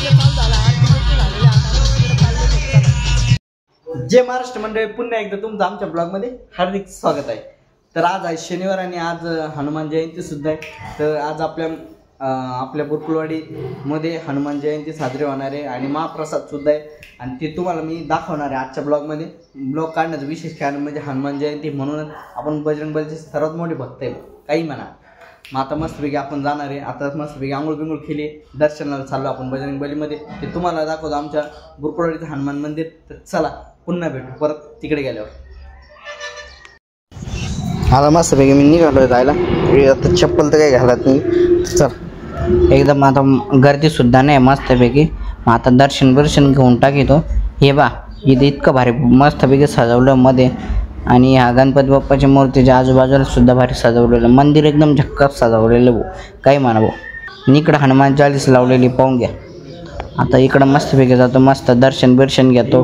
जय महाराष्ट्र मंडळी, पुन्हा एकदा तुमचं आमच्या ब्लॉगमध्ये हार्दिक स्वागत आहे। तर आज आहे शनिवार आणि आज हनुमान जयंती सुद्धा आहे। तर आज आपल्या बुरकुलवाडीमध्ये हनुमान जयंती साजरी होणार आहे आणि महाप्रसाद सुद्धा आहे आणि ते तुम्हाला मी दाखवणार आहे आजच्या ब्लॉगमध्ये। ब्लॉग काढण्याचं विशेष कारण म्हणजे हनुमान जयंती म्हणून आपण बजरंग बलीचे सर्वात मोठे भक्त आहे काही म्हणा। मग आता मस्तपैकी आपण जाणार आहे। आता मस्तपैकी आंघोळ बिंघोळ केली, दर्शनाला चाललो आपण बजरंग बलीमध्ये। ते तुम्हाला दाखवतो आमच्या बुरकुलवाडीचं हनुमान मंदिर। तर चला पुन्हा भेटू परत तिकडे गेल्यावर। आता मस्तपैकी मी निघालो जायला, आता चप्पल तर काही घालत नाही। चल एकदम आता गर्दी सुद्धा नाही मस्तपैकी। मग आता दर्शन घेऊन टाकितो। हे बा इथे इतकं भारी मस्तपैकी सजवलं मध्ये आणि ह्या गणपती बाप्पाच्या मूर्तीच्या आजूबाजूला सुद्धा भारी सजवलेलं मंदिर, एकदम झक्कास सजवलेलं भाऊ काही म्हणा भाऊ। इकडं हनुमान चालीस लावलेली पाहून घ्या। आता इकडं मस्तपैकी जातो, मस्त दर्शन घेतो।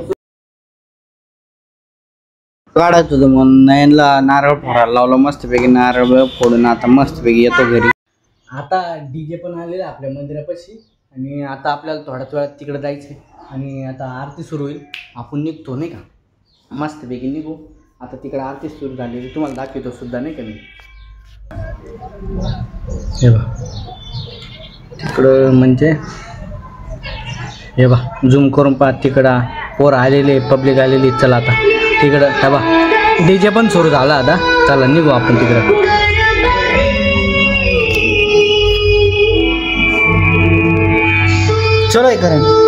काढत होतो मग नयनला नारळ फोडायला लावलं मस्तपैकी, नारळ फोडून आता मस्तपैकी येतो घरी। आता डीजे पण आलेला आपल्या मंदिरापाशी आणि आता आपल्याला थोड्याच वेळात तिकडे जायचं आणि आता आरती सुरू होईल। आपण निघतो नाही का, मस्तपैकी निघू। आता तिकडे आरती सुरू झालेली तुम्हाला दाखवतो सुद्धा नाही का मी। हे बा तिकडं म्हणजे हे बा झूम करून पहा, तिकडं पोर आलेले, पब्लिक आलेली। चला आता तिकडं हे बा डीजे पण सुरू झाला आता। चला निघू आपण तिकडं। चलो करें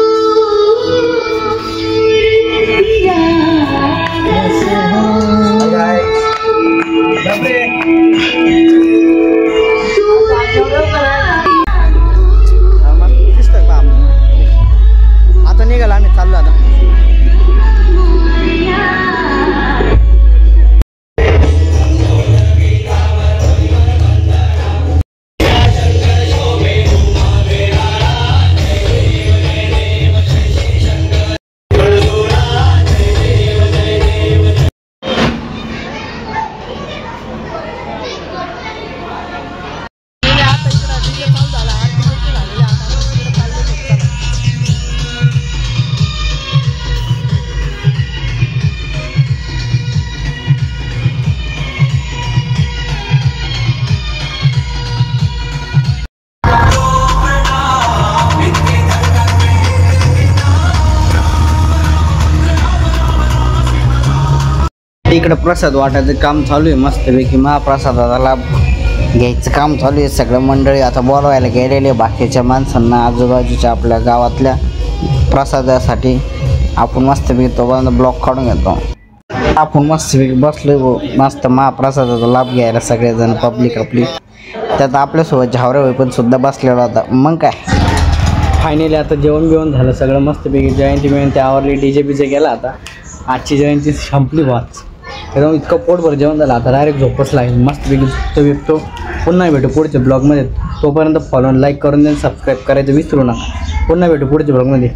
आता निघाला आम्ही चाललो आता। इकडे प्रसाद वाटायचं काम चालू आहे मस्तपैकी। महाप्रसादाचा लाभ घ्यायचं काम चालू आहे। सगळं मंडळी आता बोलवायला गेलेले बाकीच्या माणसांना आजूबाजूच्या आपल्या गावातल्या प्रसादासाठी। आपण मस्तपैकी तो ब्लॉक काढून घेतो। आपण मस्तपैकी बसलो मस्त महाप्रसादाचा लाभ घ्यायला सगळेजण पब्लिक आपली। त्यात आपल्यासोबत झावरे होई पण सुद्धा बसलेला होता। मग काय फायनली आता जेवण झालं सगळं मस्तपैकी। जयंती आवरली, डीजे बीजे गेला। आता आजची जयंती संपली वाच एकदम इतकं पोटभर जेवण झालं। आता डायरेक्ट झोपच लागेल मस्तपैकी झोपतो। पुन्हा भेटू पुढच्या ब्लॉगमध्ये। तोपर्यंत फॉलो लाईक करून देऊन सबस्क्राईब करायचं विसरू नका। पुन्हा भेटू पुढच्या ब्लॉगमध्ये।